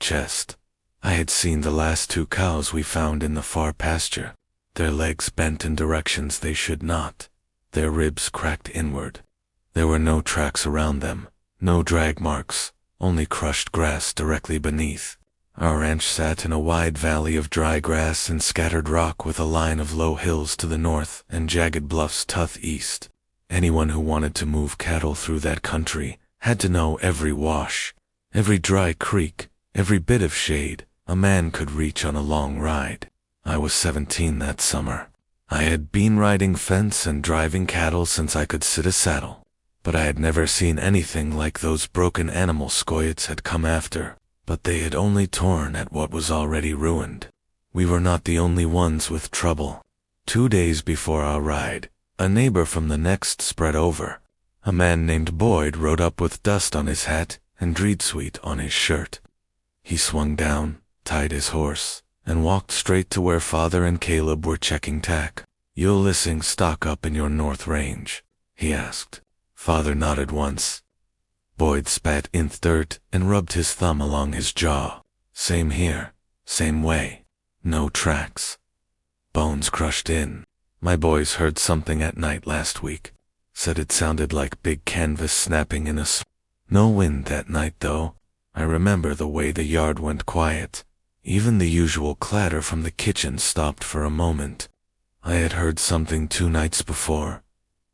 chest. I had seen the last 2 cows we found in the far pasture. Their legs bent in directions they should not, their ribs cracked inward. There were no tracks around them, no drag marks, only crushed grass directly beneath. Our ranch sat in a wide valley of dry grass and scattered rock with a line of low hills to the north and jagged bluffs to the east. Anyone who wanted to move cattle through that country had to know every wash, every dry creek, every bit of shade a man could reach on a long ride. I was 17 that summer. I had been riding fence and driving cattle since I could sit a saddle, but I had never seen anything like those broken animal scoyots had come after, but they had only torn at what was already ruined. We were not the only ones with trouble. 2 days before our ride, a neighbor from the next spread over. A man named Boyd rode up with dust on his hat and dreadsuite on his shirt. He swung down, tied his horse, and walked straight to where Father and Caleb were checking tack. "You'll lissing stock up in your north range?" he asked. Father nodded once. Boyd spat in dirt and rubbed his thumb along his jaw. "Same here, same way. No tracks. Bones crushed in. My boys heard something at night last week. Said it sounded like big canvas snapping in a No wind that night though. I remember the way the yard went quiet. Even the usual clatter from the kitchen stopped for a moment. I had heard something 2 nights before.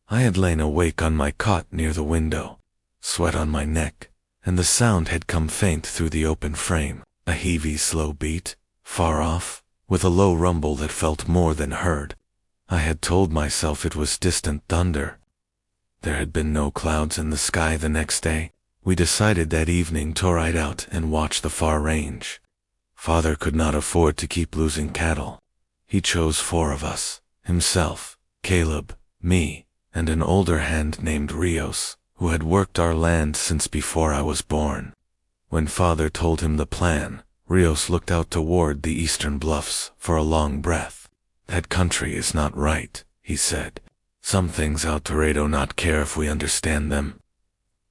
I had lain awake on my cot near the window, sweat on my neck, and the sound had come faint through the open frame, a heavy slow beat, far off, with a low rumble that felt more than heard. I had told myself it was distant thunder. There had been no clouds in the sky the next day. We decided that evening to ride out and watch the far range. Father could not afford to keep losing cattle. He chose 4 of us, himself, Caleb, me, and an older hand named Rios, who had worked our land since before I was born. When Father told him the plan, Rios looked out toward the eastern bluffs for a long breath. "That country is not right," he said. "Some things out Toredo not care if we understand them."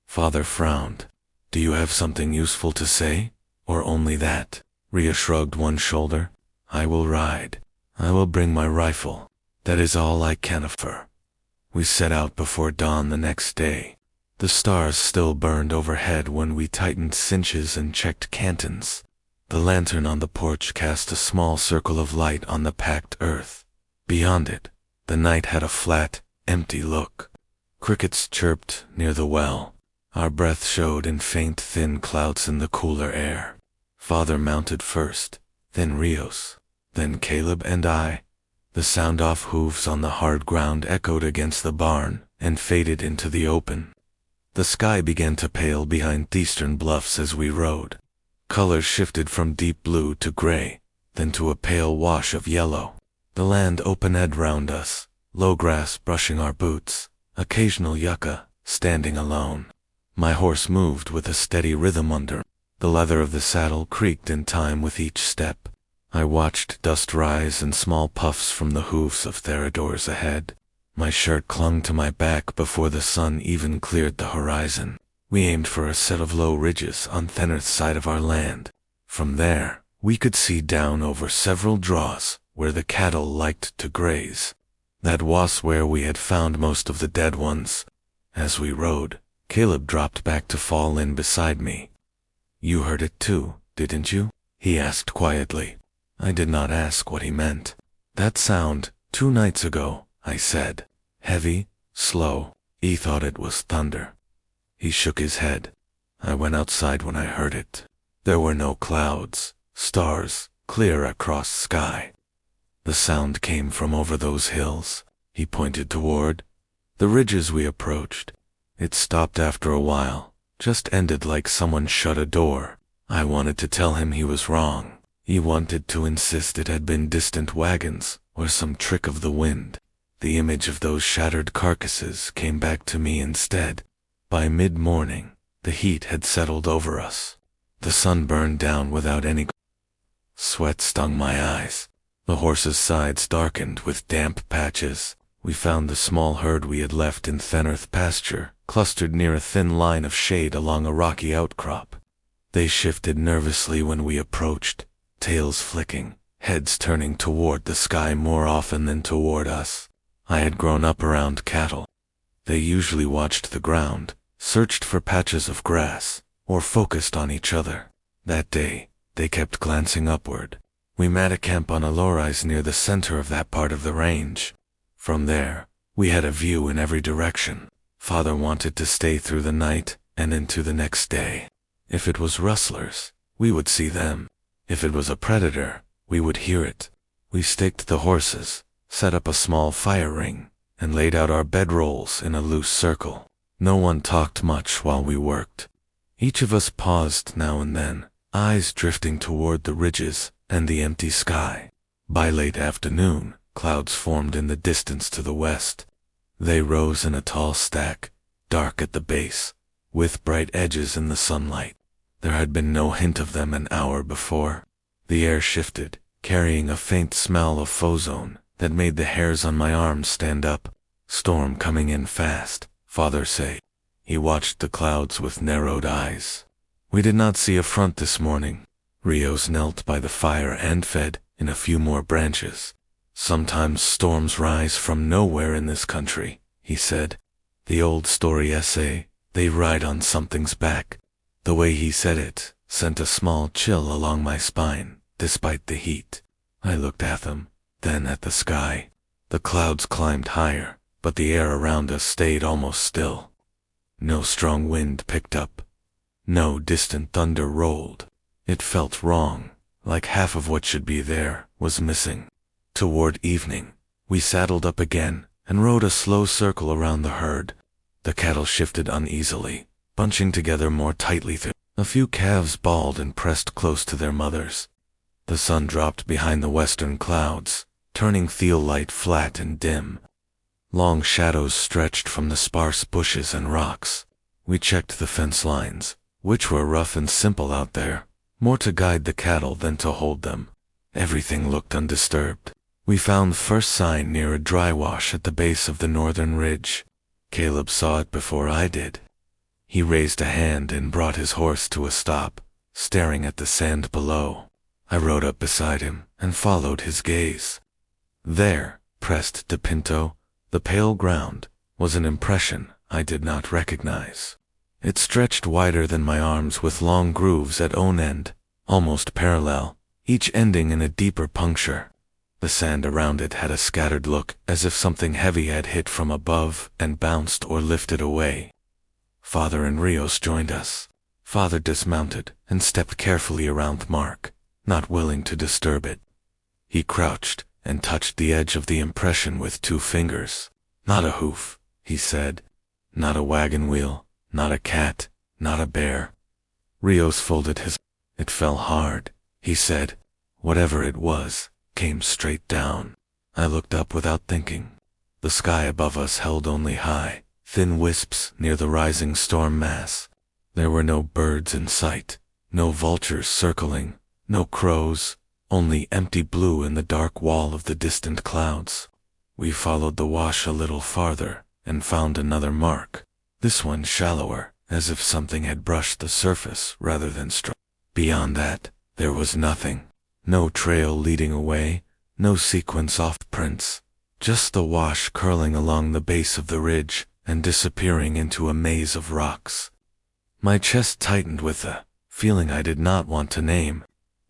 Father frowned. "Do you have something useful to say, or only that?" Ria shrugged one shoulder. "I will ride. I will bring my rifle. That is all I can offer." We set out before dawn the next day. The stars still burned overhead when we tightened cinches and checked cantons. The lantern on the porch cast a small circle of light on the packed earth. Beyond it, the night had a flat, empty look. Crickets chirped near the well. Our breath showed in faint, thin clouds in the cooler air. Father mounted first, then Rios, then Caleb and I. The sound of hooves on the hard ground echoed against the barn and faded into the open. The sky began to pale behind the eastern bluffs as we rode. Colors shifted from deep blue to gray, then to a pale wash of yellow. The land opened round us, low grass brushing our boots, occasional yucca standing alone. My horse moved with a steady rhythm under. The leather of the saddle creaked in time with each step. I watched dust rise in small puffs from the hoofs of Theodores ahead. My shirt clung to my back before the sun even cleared the horizon. We aimed for a set of low ridges on the north side of our land. From there, we could see down over several draws where the cattle liked to graze. That was where we had found most of the dead ones. As we rode, Caleb dropped back to fall in beside me. "You heard it too, didn't you?" he asked quietly. I did not ask what he meant. "That sound, 2 nights ago," I said. "Heavy, slow. He thought it was thunder." He shook his head. "I went outside when I heard it. There were no clouds, stars, clear across sky. The sound came from over those hills." He pointed toward the ridges we approached. It stopped after a while, just ended like someone shut a door. I wanted to tell him he was wrong. He wanted to insist it had been distant wagons or some trick of the wind. The image of those shattered carcasses came back to me instead. By mid-morning, the heat had settled over us. The sun burned down without any. Sweat stung my eyes. The horses' sides darkened with damp patches. We found the small herd we had left in Thenarth pasture, clustered near a thin line of shade along a rocky outcrop. They shifted nervously when we approached, tails flicking, heads turning toward the sky more often than toward us. I had grown up around cattle. They usually watched the ground, searched for patches of grass, or focused on each other. That day, they kept glancing upward. We made a camp on a low-rise near the center of that part of the range. From there, we had a view in every direction. Father wanted to stay through the night and into the next day. If it was rustlers, we would see them. If it was a predator, we would hear it. We staked the horses, set up a small fire ring, and laid out our bedrolls in a loose circle. No one talked much while we worked. Each of us paused now and then, eyes drifting toward the ridges and the empty sky. By late afternoon, clouds formed in the distance to the west. They rose in a tall stack, dark at the base, with bright edges in the sunlight. There had been no hint of them an hour before. The air shifted, carrying a faint smell of ozone that made the hairs on my arms stand up. Storm coming in fast, Father said. He watched the clouds with narrowed eyes. We did not see a front this morning. Rios knelt by the fire and fed in a few more branches. Sometimes storms rise from nowhere in this country, he said. The old story essay, they ride on something's back. The way he said it sent a small chill along my spine, despite the heat. I looked at them, then at the sky. The clouds climbed higher, but the air around us stayed almost still. No strong wind picked up. No distant thunder rolled. It felt wrong, like half of what should be there was missing. Toward evening, we saddled up again and rode a slow circle around the herd. The cattle shifted uneasily, bunching together more tightly. A few calves bawled and pressed close to their mothers. The sun dropped behind the western clouds, turning theolite flat and dim. Long shadows stretched from the sparse bushes and rocks. We checked the fence lines, which were rough and simple out there, more to guide the cattle than to hold them. Everything looked undisturbed. We found the first sign near a dry wash at the base of the northern ridge. Caleb saw it before I did. He raised a hand and brought his horse to a stop, staring at the sand below. I rode up beside him and followed his gaze. There, pressed to Pinto, the pale ground, was an impression I did not recognize. It stretched wider than my arms with long grooves at one end, almost parallel, each ending in a deeper puncture. The sand around it had a scattered look as if something heavy had hit from above and bounced or lifted away. Father and Rios joined us. Father dismounted and stepped carefully around the mark, not willing to disturb it. He crouched and touched the edge of the impression with 2 fingers. Not a hoof, he said. Not a wagon wheel, not a cat, not a bear. Rios folded his. It fell hard, he said. Whatever it was, came straight down. I looked up without thinking. The sky above us held only high, thin wisps near the rising storm mass. There were no birds in sight, no vultures circling, no crows, only empty blue in the dark wall of the distant clouds. We followed the wash a little farther and found another mark, this one shallower, as if something had brushed the surface rather than struck. Beyond that, there was nothing. No trail leading away, no sequence of prints, just the wash curling along the base of the ridge and disappearing into a maze of rocks. My chest tightened with a feeling I did not want to name.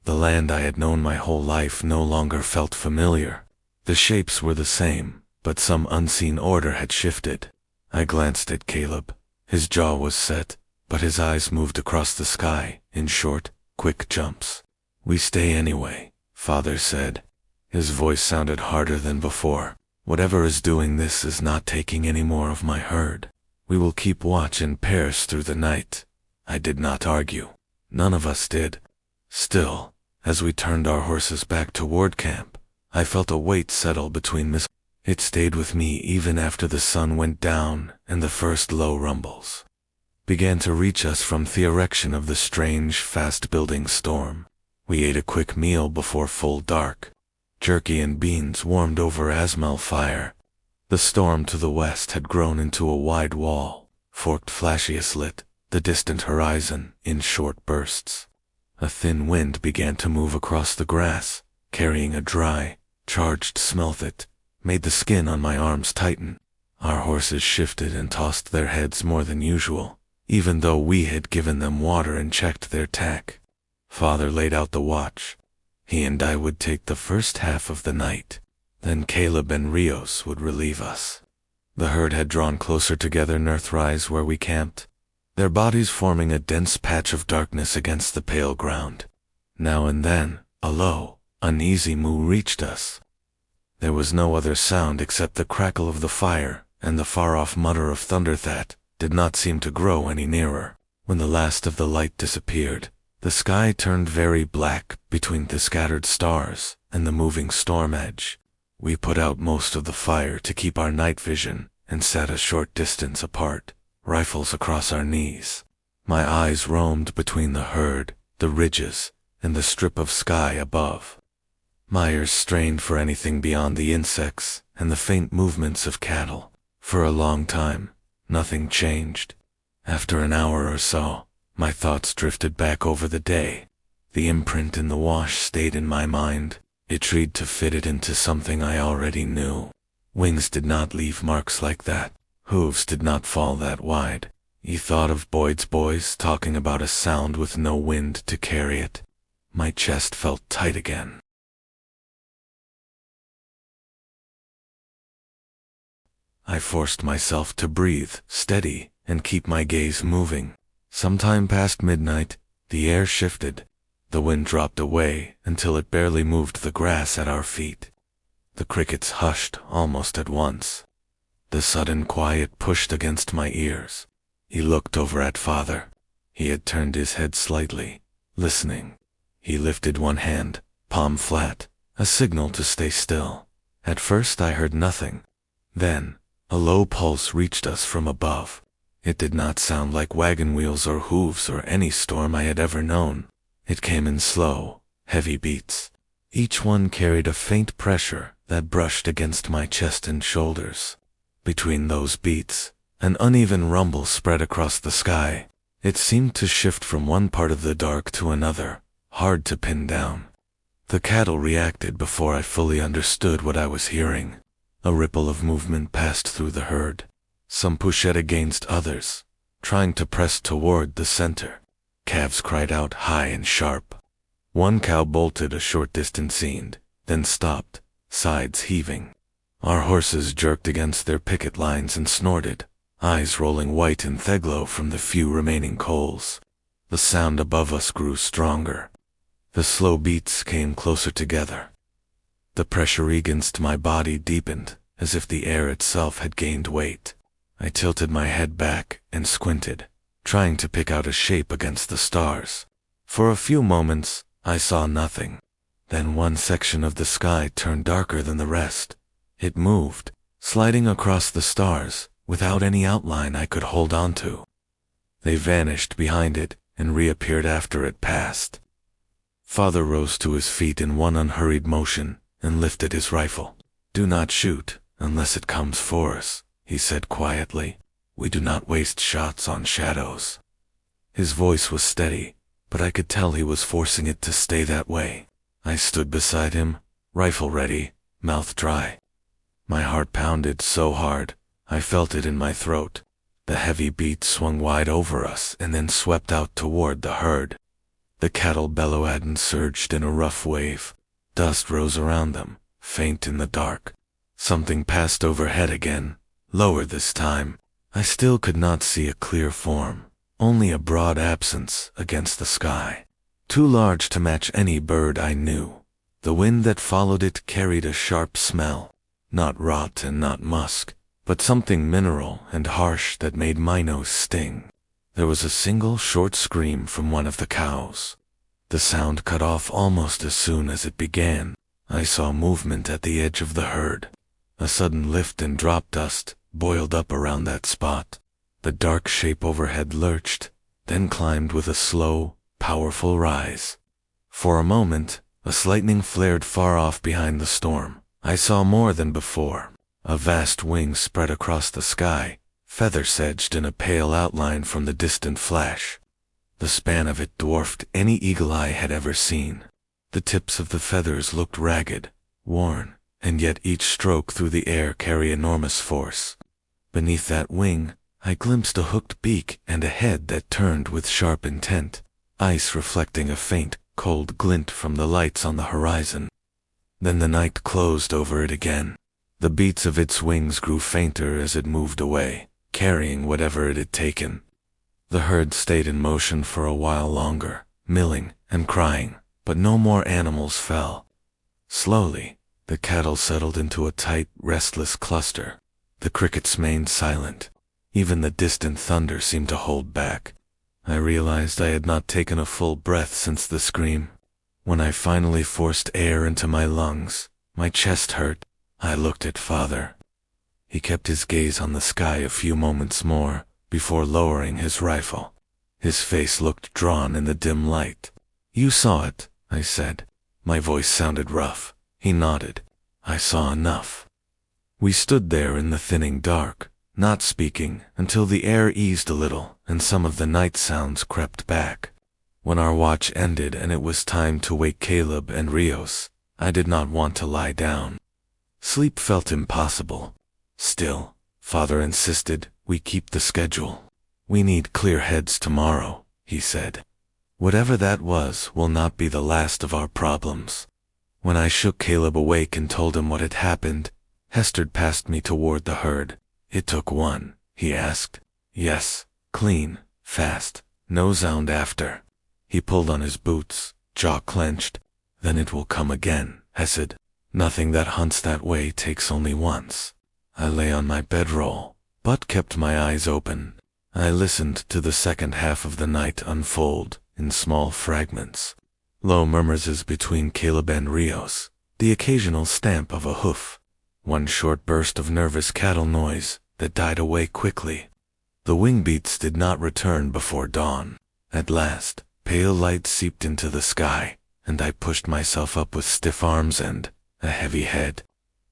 The land I had known my whole life no longer felt familiar. The shapes were the same, but some unseen order had shifted. I glanced at Caleb. His jaw was set, but his eyes moved across the sky in short, quick jumps. "We stay anyway," Father said. His voice sounded harder than before. "Whatever is doing this is not taking any more of my herd. We will keep watch in pairs through the night." I did not argue. None of us did. Still, as we turned our horses back toward camp, I felt a weight settle between us. It stayed with me even after the sun went down and the first low rumbles began to reach us from the direction of the strange, fast-building storm. We ate a quick meal before full dark. Jerky and beans warmed over Asmal fire. The storm to the west had grown into a wide wall, forked flashiest lit, the distant horizon in short bursts. A thin wind began to move across the grass, carrying a dry, charged smell that made the skin on my arms tighten. Our horses shifted and tossed their heads more than usual, even though we had given them water and checked their tack. Father laid out the watch. He and I would take the first half of the night. Then Caleb and Rios would relieve us. The herd had drawn closer together near Earthrise where we camped, their bodies forming a dense patch of darkness against the pale ground. Now and then, a low, uneasy moo reached us. There was no other sound except the crackle of the fire, and the far-off mutter of thunder that did not seem to grow any nearer. When the last of the light disappeared, the sky turned very black between the scattered stars and the moving storm edge. We put out most of the fire to keep our night vision and sat a short distance apart, rifles across our knees. My eyes roamed between the herd, the ridges, and the strip of sky above. My ears strained for anything beyond the insects and the faint movements of cattle. For a long time, nothing changed. After an hour or so, my thoughts drifted back over the day. The imprint in the wash stayed in my mind. It tried to fit it into something I already knew. Wings did not leave marks like that. Hooves did not fall that wide. He thought of Boyd's boys talking about a sound with no wind to carry it. My chest felt tight again. I forced myself to breathe steady and keep my gaze moving. Sometime past midnight, the air shifted. The wind dropped away until it barely moved the grass at our feet. The crickets hushed almost at once. The sudden quiet pushed against my ears. He looked over at Father. He had turned his head slightly, listening. He lifted one hand, palm flat, a signal to stay still. At first I heard nothing. Then, a low pulse reached us from above. It did not sound like wagon wheels or hooves or any storm I had ever known. It came in slow, heavy beats. Each one carried a faint pressure that brushed against my chest and shoulders. Between those beats, an uneven rumble spread across the sky. It seemed to shift from one part of the dark to another, hard to pin down. The cattle reacted before I fully understood what I was hearing. A ripple of movement passed through the herd. Some pushed against others, trying to press toward the center. Calves cried out high and sharp. One cow bolted a short distance then stopped, sides heaving. Our horses jerked against their picket lines and snorted, eyes rolling white in theglow from the few remaining coals. The sound above us grew stronger. The slow beats came closer together. The pressure against my body deepened, as if the air itself had gained weight. I tilted my head back and squinted, trying to pick out a shape against the stars. For a few moments, I saw nothing. Then one section of the sky turned darker than the rest. It moved, sliding across the stars, without any outline I could hold on to. They vanished behind it and reappeared after it passed. Father rose to his feet in one unhurried motion and lifted his rifle. "Do not shoot unless it comes for us," he said quietly. "We do not waste shots on shadows." His voice was steady, but I could tell he was forcing it to stay that way. I stood beside him, rifle ready, mouth dry. My heart pounded so hard, I felt it in my throat. The heavy beat swung wide over us and then swept out toward the herd. The cattle bellowed and surged in a rough wave. Dust rose around them, faint in the dark. Something passed overhead again, lower this time. I still could not see a clear form, only a broad absence against the sky, too large to match any bird I knew. The wind that followed it carried a sharp smell, not rot and not musk, but something mineral and harsh that made my nose sting. There was a single short scream from one of the cows. The sound cut off almost as soon as it began. I saw movement at the edge of the herd. A sudden lift and drop dust boiled up around that spot. The dark shape overhead lurched, then climbed with a slow, powerful rise. For a moment, a lightning flared far off behind the storm. I saw more than before. A vast wing spread across the sky, feathers edged in a pale outline from the distant flash. The span of it dwarfed any eagle eye had ever seen. The tips of the feathers looked ragged, worn, and yet each stroke through the air carried enormous force. Beneath that wing, I glimpsed a hooked beak and a head that turned with sharp intent, ice reflecting a faint, cold glint from the lights on the horizon. Then the night closed over it again. The beats of its wings grew fainter as it moved away, carrying whatever it had taken. The herd stayed in motion for a while longer, milling and crying, but no more animals fell. Slowly, the cattle settled into a tight, restless cluster. The crickets remained silent. Even the distant thunder seemed to hold back. I realized I had not taken a full breath since the scream. When I finally forced air into my lungs, my chest hurt. I looked at Father. He kept his gaze on the sky a few moments more, before lowering his rifle. His face looked drawn in the dim light. "You saw it," I said. My voice sounded rough. He nodded. "I saw enough." We stood there in the thinning dark, not speaking, until the air eased a little and some of the night sounds crept back. When our watch ended and it was time to wake Caleb and Rios, I did not want to lie down. Sleep felt impossible. Still, Father insisted we keep the schedule. "We need clear heads tomorrow," he said. "Whatever that was will not be the last of our problems." When I shook Caleb awake and told him what had happened, Hester passed me toward the herd. "It took one?" he asked. "Yes, clean, fast, no sound after." He pulled on his boots, jaw clenched. "Then it will come again," I said. "Nothing that hunts that way takes only once." I lay on my bedroll, but kept my eyes open. I listened to the second half of the night unfold in small fragments. Low murmurs between Caleb and Rios, the occasional stamp of a hoof, one short burst of nervous cattle noise that died away quickly. The wing beats did not return before dawn. At last, pale light seeped into the sky, and I pushed myself up with stiff arms and a heavy head.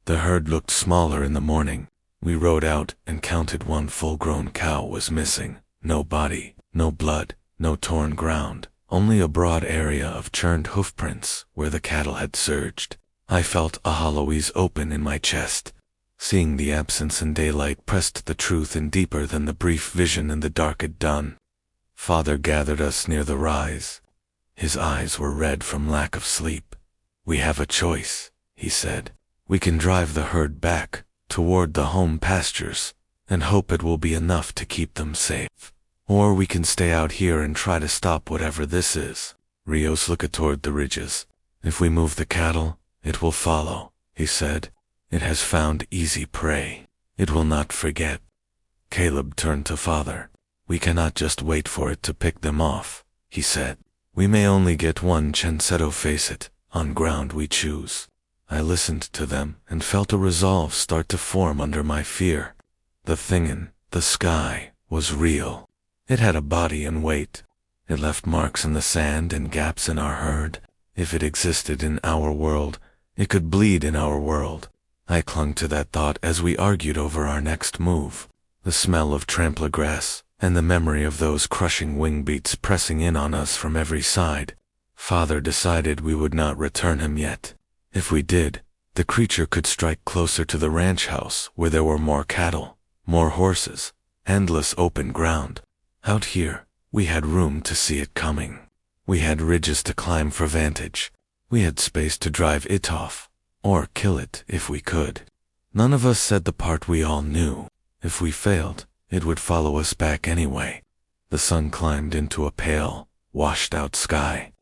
The herd looked smaller in the morning. We rode out and counted one full-grown cow was missing. No body, no blood, no torn ground, only a broad area of churned hoofprints where the cattle had surged. I felt a hollow ease open in my chest. Seeing the absence in daylight pressed the truth in deeper than the brief vision in the dark had done. Father gathered us near the rise. His eyes were red from lack of sleep. "We have a choice," he said. "We can drive the herd back, toward the home pastures, and hope it will be enough to keep them safe. Or we can stay out here and try to stop whatever this is." Rios looked toward the ridges. "If we move the cattle, it will follow," he said. "It has found easy prey. It will not forget." Caleb turned to Father. "We cannot just wait for it to pick them off," he said. "We may only get one chanceto face it, on ground we choose." I listened to them and felt a resolve start to form under my fear. The thing in the sky was real. It had a body and weight. It left marks in the sand and gaps in our herd. If it existed in our world, it could bleed in our world. I clung to that thought as we argued over our next move. The smell of trampler grass and the memory of those crushing wing beats pressing in on us from every side. Father decided we would not return him yet. If we did, the creature could strike closer to the ranch house where there were more cattle, more horses, endless open ground. Out here, we had room to see it coming. We had ridges to climb for vantage. We had space to drive it off, or kill it if we could. None of us said the part we all knew. If we failed, it would follow us back anyway. The sun climbed into a pale, washed-out sky.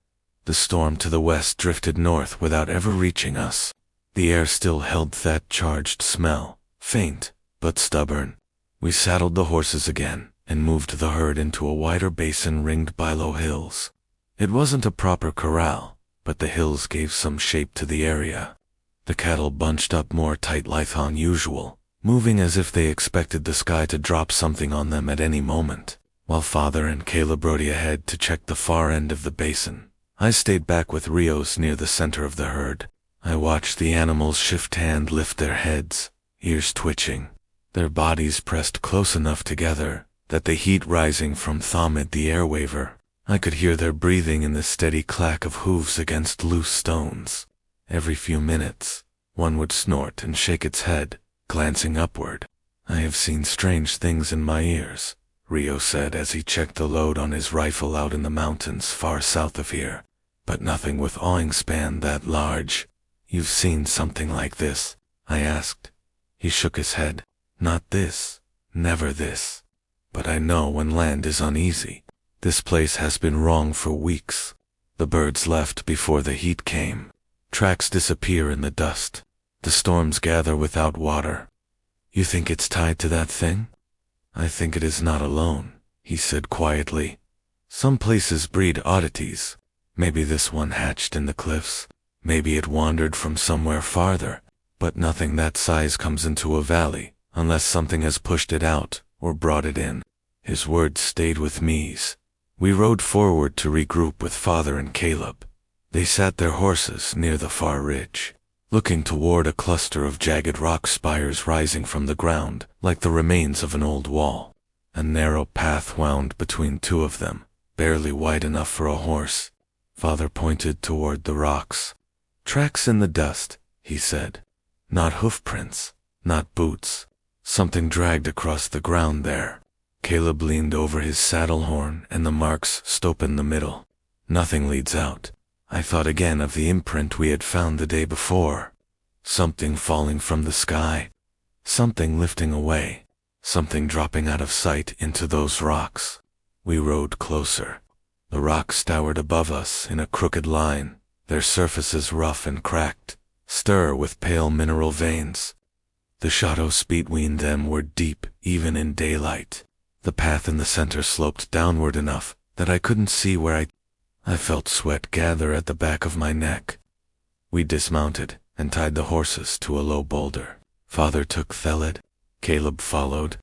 The storm to the west drifted north without ever reaching us. The air still held that charged smell, faint but stubborn. We saddled the horses again and moved the herd into a wider basin ringed by low hills. It wasn't a proper corral, but the hills gave some shape to the area. The cattle bunched up more tightly than usual, moving as if they expected the sky to drop something on them at any moment, while Father and Caleb rode ahead to check the far end of the basin. I stayed back with Rios near the center of the herd. I watched the animals shift and lift their heads, ears twitching. their bodies pressed close enough together that the heat rising from them made the air waver. I could hear their breathing in the steady clack of hooves against loose stones. Every few minutes, one would snort and shake its head, glancing upward. "I have seen strange things in my ears," Rio said as he checked the load on his rifle out in the mountains far south of here, "but nothing with awing span that large." "You've seen something like this?" I asked. He shook his head. "Not this, never this. But I know when land is uneasy. This place has been wrong for weeks. The birds left before the heat came. Tracks disappear in the dust. The storms gather without water." "You think it's tied to that thing?" "I think it is not alone," he said quietly. "Some places breed oddities. Maybe this one hatched in the cliffs. Maybe it wandered from somewhere farther. But nothing that size comes into a valley unless something has pushed it out or brought it in." His words stayed with me. We rode forward to regroup with Father and Caleb. They sat their horses near the far ridge, looking toward a cluster of jagged rock spires rising from the ground like the remains of an old wall. A narrow path wound between two of them, barely wide enough for a horse. Father pointed toward the rocks. "Tracks in the dust," he said. "Not hoofprints, not boots. Something dragged across the ground there." Caleb leaned over his saddle horn and the marks stopped in the middle. "Nothing leads out." I thought again of the imprint we had found the day before. Something falling from the sky. Something lifting away. Something dropping out of sight into those rocks. We rode closer. The rocks towered above us in a crooked line, their surfaces rough and cracked, stir with pale mineral veins. The shadows between them were deep even in daylight. The path in the center sloped downward enough that I couldn't see where I felt sweat gather at the back of my neck. We dismounted and tied the horses to a low boulder. Father took Thelid. Caleb followed.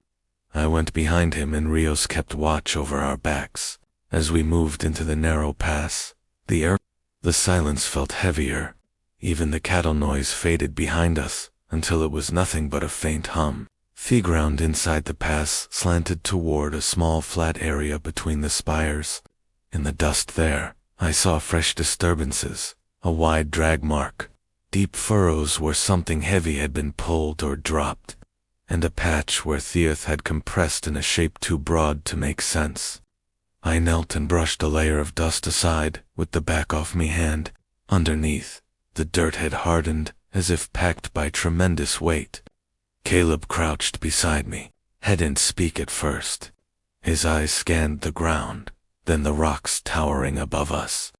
I went behind him and Rios kept watch over our backs. As we moved into the narrow pass, the silence felt heavier. Even the cattle noise faded behind us until it was nothing but a faint hum. The ground inside the pass slanted toward a small flat area between the spires. In the dust there, I saw fresh disturbances, a wide drag mark, deep furrows where something heavy had been pulled or dropped, and a patch where Theoth had compressed in a shape too broad to make sense. I knelt and brushed a layer of dust aside with the back of me hand. Underneath, the dirt had hardened as if packed by tremendous weight. Caleb crouched beside me, hadn't speak at first. His eyes scanned the ground, then the rocks towering above us.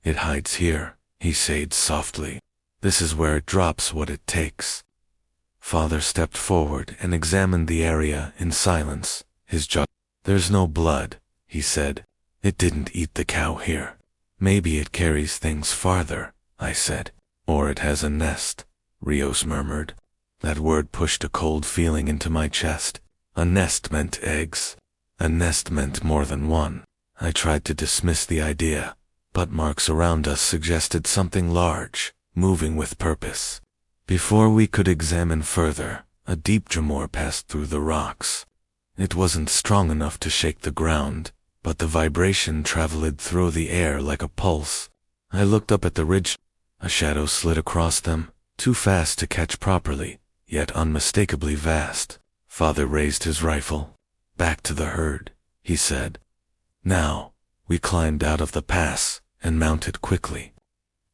"It hides here," he said softly. "This is where it drops what it takes." Father stepped forward and examined the area in silence, his jaw. "There's no blood," he said. "It didn't eat the cow here. Maybe it carries things farther," I said. "Or it has a nest," Rios murmured. That word pushed a cold feeling into my chest. A nest meant eggs. A nest meant more than one. I tried to dismiss the idea, but marks around us suggested something large, moving with purpose. Before we could examine further, a deep tremor passed through the rocks. It wasn't strong enough to shake the ground, but the vibration traveled through the air like a pulse. I looked up at the ridge. A shadow slid across them, too fast to catch properly, yet unmistakably vast. Father raised his rifle. "Back to the herd," he said. Now, we climbed out of the pass and mounted quickly.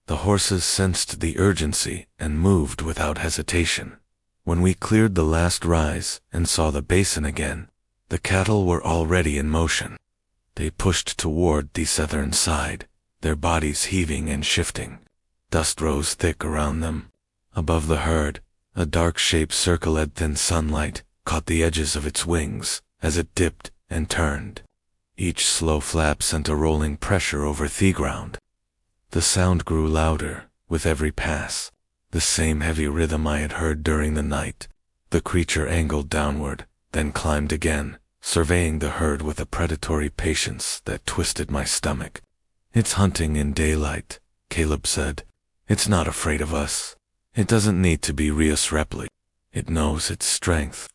The horses sensed the urgency and moved without hesitation. When we cleared the last rise and saw the basin again, the cattle were already in motion. They pushed toward the southern side, their bodies heaving and shifting. Dust rose thick around them. Above the herd, a dark shape circled thin sunlight, caught the edges of its wings as it dipped and turned. Each slow flap sent a rolling pressure over the ground. The sound grew louder with every pass, the same heavy rhythm I had heard during the night. The creature angled downward, then climbed again, surveying the herd with a predatory patience that twisted my stomach. "It's hunting in daylight," Caleb said. It's not afraid of us. It doesn't need to be Rios Repli. It knows its strength.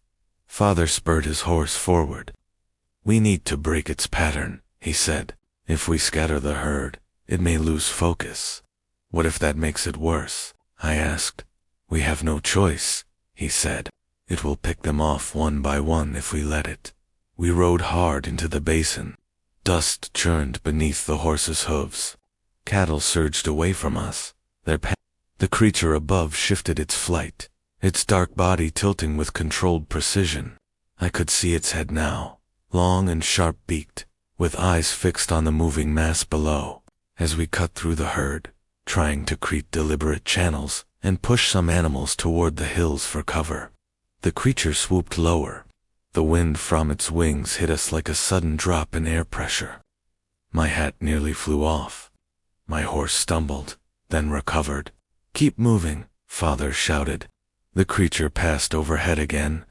Father spurred his horse forward. We need to break its pattern, he said. If we scatter the herd, it may lose focus. What if that makes it worse? I asked. We have no choice, he said. It will pick them off one by one if we let it. We rode hard into the basin. Dust churned beneath the horse's hooves. Cattle surged away from us. The creature above shifted its flight, its dark body tilting with controlled precision. I could see its head now, long and sharp-beaked, with eyes fixed on the moving mass below. As we cut through the herd, trying to create deliberate channels and push some animals toward the hills for cover, the creature swooped lower. The wind from its wings hit us like a sudden drop in air pressure. My hat nearly flew off. My horse stumbled, then recovered. Keep moving, Father shouted. The creature passed overhead again.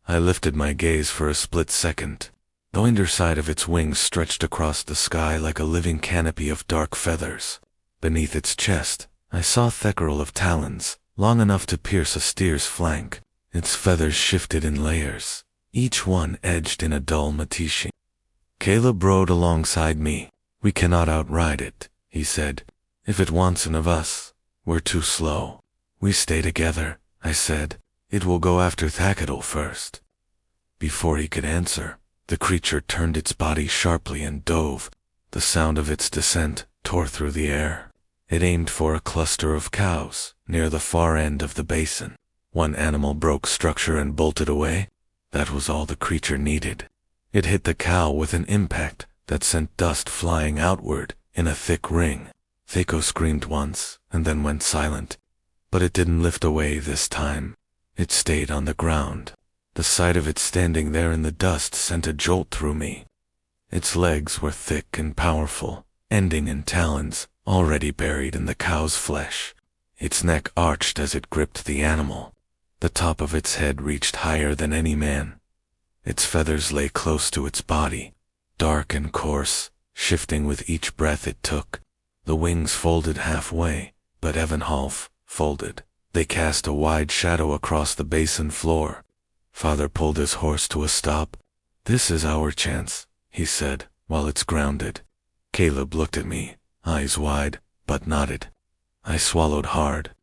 I lifted my gaze for a split second. The underside of its wings stretched across the sky like a living canopy of dark feathers. Beneath its chest, I saw a theckerel of talons, long enough to pierce a steer's flank. Its feathers shifted in layers, each one edged in a dull matishing. Caleb rode alongside me. We cannot outride it, he said. If it wants one of us, we're too slow. We stay together, I said. It will go after Thacketal first. Before he could answer, the creature turned its body sharply and dove. The sound of its descent tore through the air. It aimed for a cluster of cows near the far end of the basin. One animal broke structure and bolted away. That was all the creature needed. It hit the cow with an impact that sent dust flying outward in a thick ring. Thako screamed once and then went silent. But it didn't lift away this time. It stayed on the ground. The sight of it standing there in the dust sent a jolt through me. Its legs were thick and powerful, ending in talons already buried in the cow's flesh. Its neck arched as it gripped the animal. The top of its head reached higher than any man. Its feathers lay close to its body, dark and coarse, shifting with each breath it took. The wings folded halfway, but even half folded. They cast a wide shadow across the basin floor. Father pulled his horse to a stop. This is our chance, he said, while it's grounded. Caleb looked at me, eyes wide, but nodded. I swallowed hard.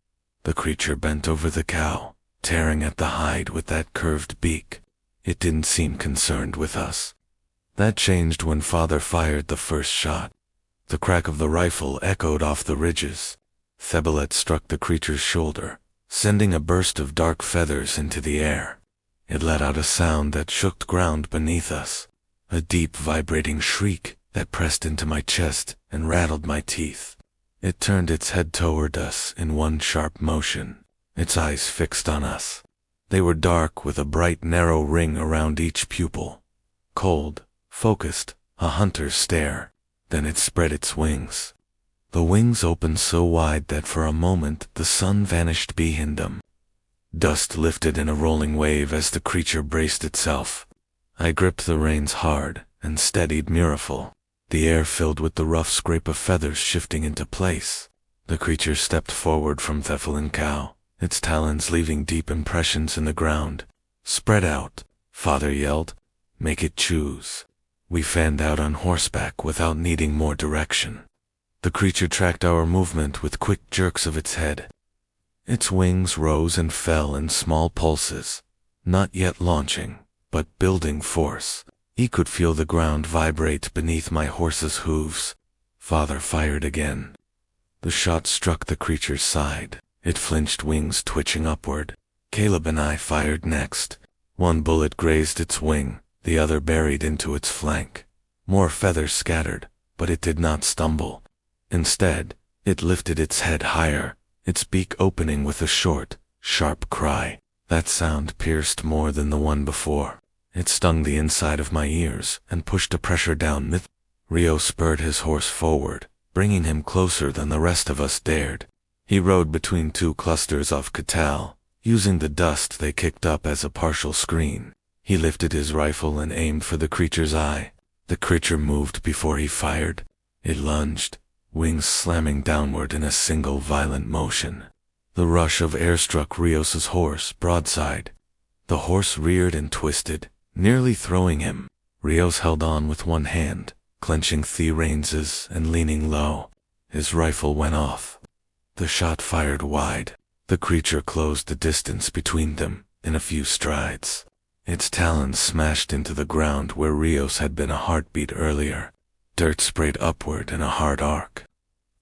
The creature bent over the cow, tearing at the hide with that curved beak. It didn't seem concerned with us. That changed when Father fired the first shot. The crack of the rifle echoed off the ridges. Thebelet struck the creature's shoulder, sending a burst of dark feathers into the air. It let out a sound that shook the ground beneath us, a deep vibrating shriek that pressed into my chest and rattled my teeth. It turned its head toward us in one sharp motion, its eyes fixed on us. They were dark with a bright narrow ring around each pupil. Cold, focused, a hunter's stare. Then it spread its wings. The wings opened so wide that for a moment the sun vanished behind them. Dust lifted in a rolling wave as the creature braced itself. I gripped the reins hard and steadied Miracle. The air filled with the rough scrape of feathers shifting into place. The creature stepped forward from Thephalin cow, its talons leaving deep impressions in the ground. Spread out, Father yelled. Make it choose. We fanned out on horseback without needing more direction. The creature tracked our movement with quick jerks of its head. Its wings rose and fell in small pulses, not yet launching, but building force. He could feel the ground vibrate beneath my horse's hooves. Father fired again. The shot struck the creature's side. It flinched, wings twitching upward. Caleb and I fired next. One bullet grazed its wing, the other buried into its flank. More feathers scattered, but it did not stumble. Instead, it lifted its head higher, its beak opening with a short, sharp cry. That sound pierced more than the one before. It stung the inside of my ears and pushed a pressure down. Rio spurred his horse forward, bringing him closer than the rest of us dared. He rode between two clusters of catal, using the dust they kicked up as a partial screen. He lifted his rifle and aimed for the creature's eye. The creature moved before he fired. It lunged, wings slamming downward in a single violent motion. The rush of air struck Rios's horse broadside. The horse reared and twisted, nearly throwing him. Rios held on with one hand, clenching the reins and leaning low. His rifle went off. The shot fired wide. The creature closed the distance between them in a few strides. Its talons smashed into the ground where Rios had been a heartbeat earlier. Dirt sprayed upward in a hard arc.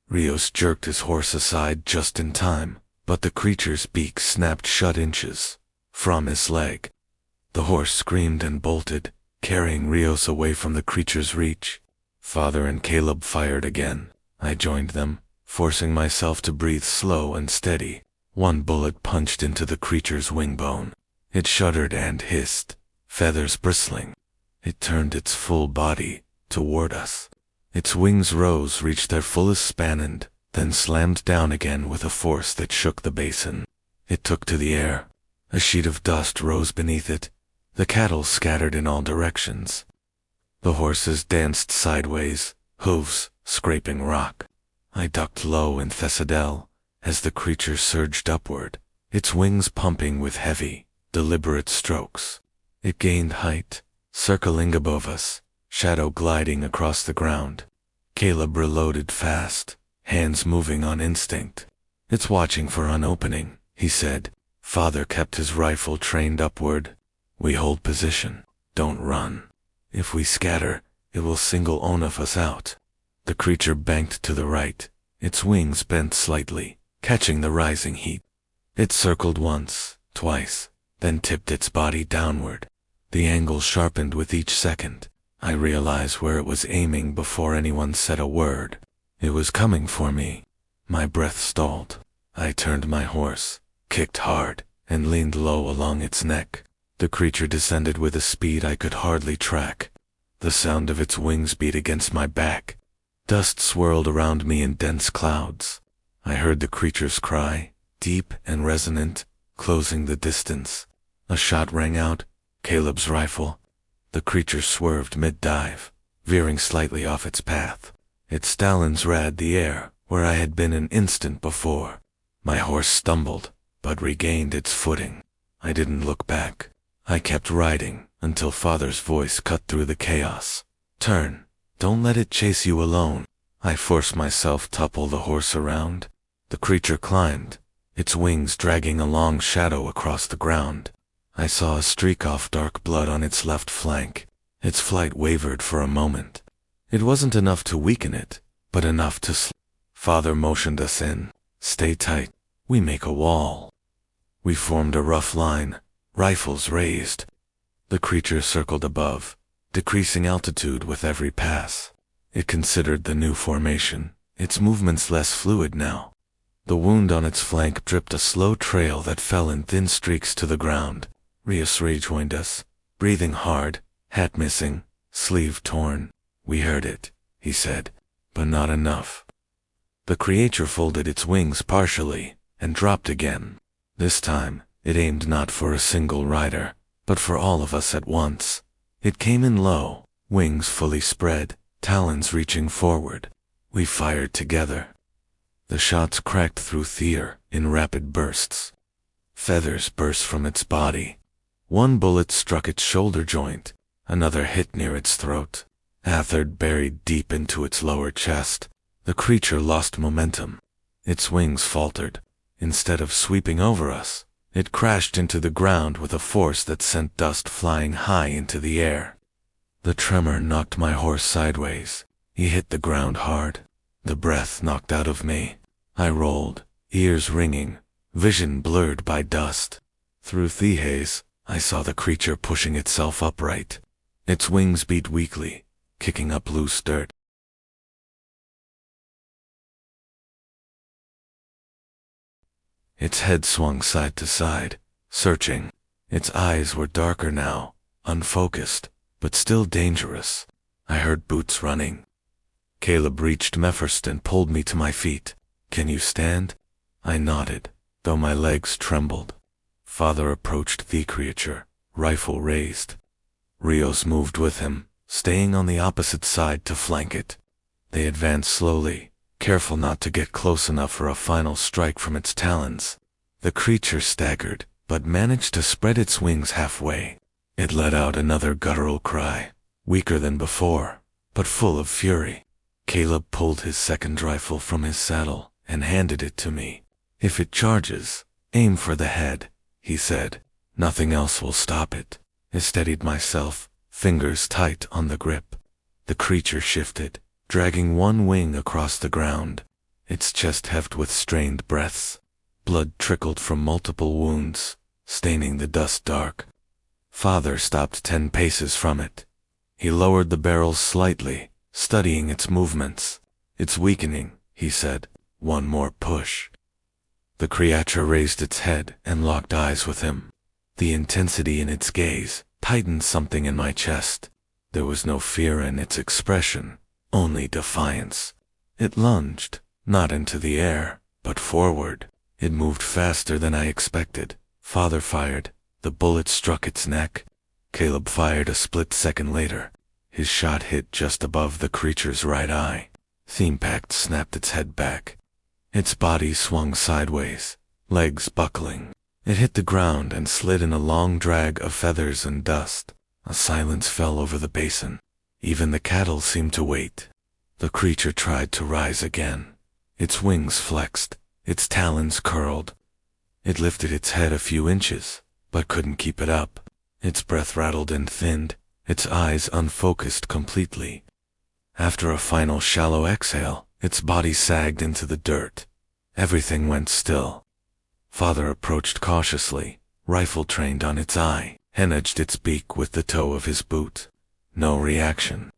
Rios jerked his horse aside just in time, but the creature's beak snapped shut inches from his leg. The horse screamed and bolted, carrying Rios away from the creature's reach. Father and Caleb fired again. I joined them, forcing myself to breathe slow and steady. One bullet punched into the creature's wing bone. It shuddered and hissed, feathers bristling. It turned its full body toward us. Its wings rose, reached their fullest span and then slammed down again with a force that shook the basin. It took to the air. A sheet of dust rose beneath it. The cattle scattered in all directions. The horses danced sideways, hooves scraping rock. I ducked low in Thessadel as the creature surged upward, its wings pumping with heavy, deliberate strokes. It gained height, circling above us, shadow gliding across the ground. Caleb reloaded fast, hands moving on instinct. "It's watching for an opening," he said. Father kept his rifle trained upward. "We hold position. Don't run. If we scatter, it will single one of us out." The creature banked to the right, its wings bent slightly, catching the rising heat. It circled once, twice, then tipped its body downward. The angle sharpened with each second. I realized where it was aiming before anyone said a word. It was coming for me. My breath stalled. I turned my horse, kicked hard, and leaned low along its neck. The creature descended with a speed I could hardly track. The sound of its wings beat against my back. Dust swirled around me in dense clouds. I heard the creature's cry, deep and resonant, closing the distance. A shot rang out, Caleb's rifle. The creature swerved mid-dive, veering slightly off its path. Its talons rad the air where I had been an instant before. My horse stumbled, but regained its footing. I didn't look back. I kept riding until Father's voice cut through the chaos. "Turn. Don't let it chase you alone." I forced myself to pull the horse around. The creature climbed, its wings dragging a long shadow across the ground. I saw a streak of dark blood on its left flank. Its flight wavered for a moment. It wasn't enough to weaken it, but enough to Father motioned us in. "Stay tight. We make a wall." We formed a rough line, rifles raised. The creature circled above, decreasing altitude with every pass. It considered the new formation, its movements less fluid now. The wound on its flank dripped a slow trail that fell in thin streaks to the ground. Rios rejoined us, breathing hard, hat missing, sleeve torn. "We heard it," he said, "but not enough." The creature folded its wings partially and dropped again. This time, it aimed not for a single rider, but for all of us at once. It came in low, wings fully spread, talons reaching forward. We fired together. The shots cracked through Thier in rapid bursts. Feathers burst from its body. One bullet struck its shoulder joint, another hit near its throat. A third buried deep into its lower chest. The creature lost momentum. Its wings faltered. Instead of sweeping over us, it crashed into the ground with a force that sent dust flying high into the air. The tremor knocked my horse sideways. He hit the ground hard. The breath knocked out of me. I rolled, ears ringing, vision blurred by dust. Through the haze, I saw the creature pushing itself upright. Its wings beat weakly, kicking up loose dirt. Its head swung side to side, searching. Its eyes were darker now, unfocused, but still dangerous. I heard boots running. Caleb reached me first and pulled me to my feet. "Can you stand?" I nodded, though my legs trembled. Father approached the creature, rifle raised. Rios moved with him, staying on the opposite side to flank it. They advanced slowly, careful not to get close enough for a final strike from its talons. The creature staggered, but managed to spread its wings halfway. It let out another guttural cry, weaker than before, but full of fury. Caleb pulled his second rifle from his saddle and handed it to me. "If it charges, aim for the head," he said. "Nothing else will stop it." I steadied myself, fingers tight on the grip. The creature shifted, dragging one wing across the ground, its chest heaved with strained breaths. Blood trickled from multiple wounds, staining the dust dark. Father stopped 10 paces from it. He lowered the barrel slightly, studying its movements. "It's weakening," he said. "One more push." The creature raised its head and locked eyes with him. The intensity in its gaze tightened something in my chest. There was no fear in its expression, only defiance. It lunged, not into the air, but forward. It moved faster than I expected. Father fired. The bullet struck its neck. Caleb fired a split second later. His shot hit just above the creature's right eye. The impact snapped its head back. Its body swung sideways, legs buckling. It hit the ground and slid in a long drag of feathers and dust. A silence fell over the basin. Even the cattle seemed to wait. The creature tried to rise again. Its wings flexed, its talons curled. It lifted its head a few inches, but couldn't keep it up. Its breath rattled and thinned, its eyes unfocused completely. After a final shallow exhale, its body sagged into the dirt. Everything went still. Father approached cautiously, rifle trained on its eye, and edged its beak with the toe of his boot. No reaction.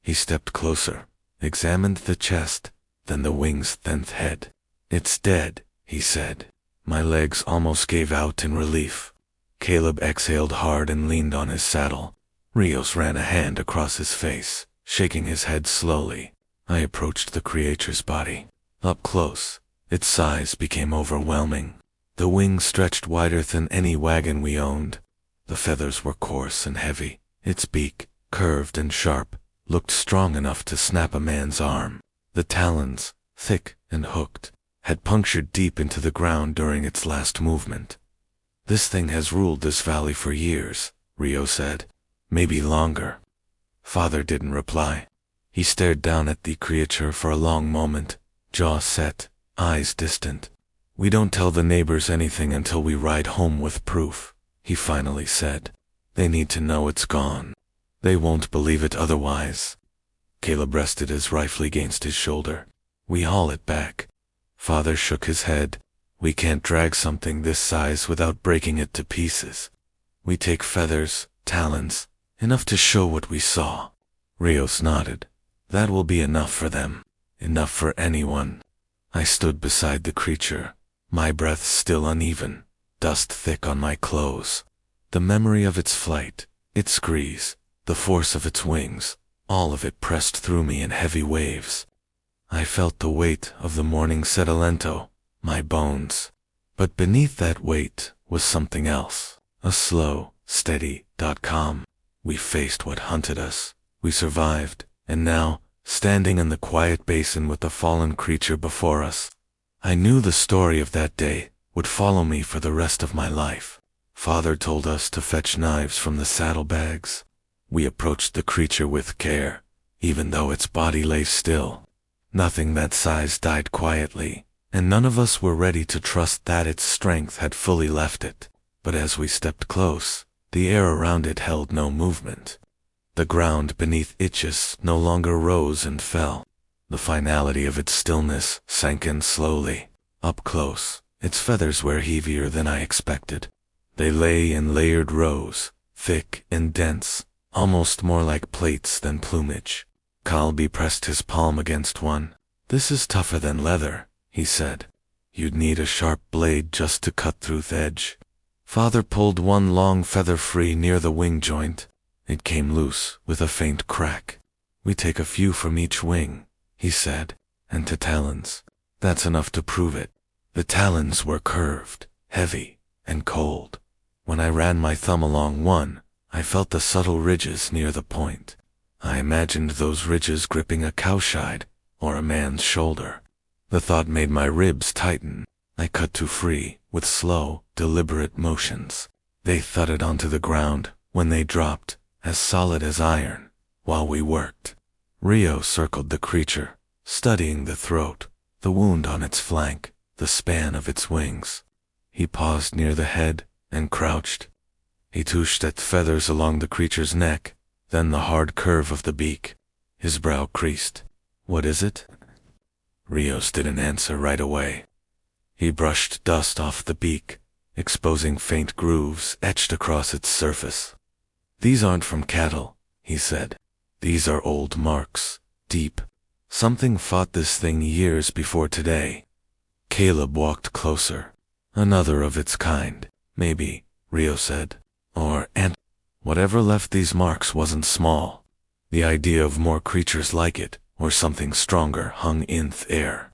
He stepped closer, examined the chest, then the wings, then the head. "It's dead," he said. My legs almost gave out in relief. Caleb exhaled hard and leaned on his saddle. Rios ran a hand across his face, shaking his head slowly. I approached the creature's body. Up close, its size became overwhelming. The wings stretched wider than any wagon we owned. The feathers were coarse and heavy. Its beak, curved and sharp, looked strong enough to snap a man's arm. The talons, thick and hooked, had punctured deep into the ground during its last movement. "This thing has ruled this valley for years," Rio said. "Maybe longer." Father didn't reply. He stared down at the creature for a long moment, jaw set, eyes distant. "We don't tell the neighbors anything until we ride home with proof," he finally said. "They need to know it's gone. They won't believe it otherwise." Caleb rested his rifle against his shoulder. "We haul it back." Father shook his head. "We can't drag something this size without breaking it to pieces. We take feathers, talons, enough to show what we saw." Rios nodded. "That will be enough for them. Enough for anyone." I stood beside the creature, my breath still uneven, dust thick on my clothes. The memory of its flight, its screes, the force of its wings, all of it pressed through me in heavy waves. I felt the weight of the morning sedalento, my bones. But beneath that weight was something else, a slow, steady calm. We faced what hunted us. We survived, and now, standing in the quiet basin with the fallen creature before us, I knew the story of that day would follow me for the rest of my life. Father told us to fetch knives from the saddlebags. We approached the creature with care, even though its body lay still. Nothing that size died quietly, and none of us were ready to trust that its strength had fully left it. But as we stepped close, the air around it held no movement. The ground beneath itches no longer rose and fell. The finality of its stillness sank in slowly. Up close, its feathers were heavier than I expected. They lay in layered rows, thick and dense, almost more like plates than plumage. Calby pressed his palm against one. "This is tougher than leather," he said. "You'd need a sharp blade just to cut through the edge." Father pulled one long feather free near the wing joint. It came loose with a faint crack. "We take a few from each wing," he said, "and to talons. That's enough to prove it." The talons were curved, heavy, and cold. When I ran my thumb along one, I felt the subtle ridges near the point. I imagined those ridges gripping a cowshide or a man's shoulder. The thought made my ribs tighten. I cut two free, with slow, deliberate motions. They thudded onto the ground. When they dropped, as solid as iron, while we worked. Rio circled the creature, studying the throat, the wound on its flank, the span of its wings. He paused near the head and crouched. He touched at feathers along the creature's neck, then the hard curve of the beak. His brow creased. "What is it?" Rios didn't answer right away. He brushed dust off the beak, exposing faint grooves etched across its surface. "These aren't from cattle," he said. "These are old marks, deep. Something fought this thing years before today." Caleb walked closer. "Another of its kind, maybe," Rio said. "Or whatever left these marks wasn't small." The idea of more creatures like it, or something stronger, hung in the air.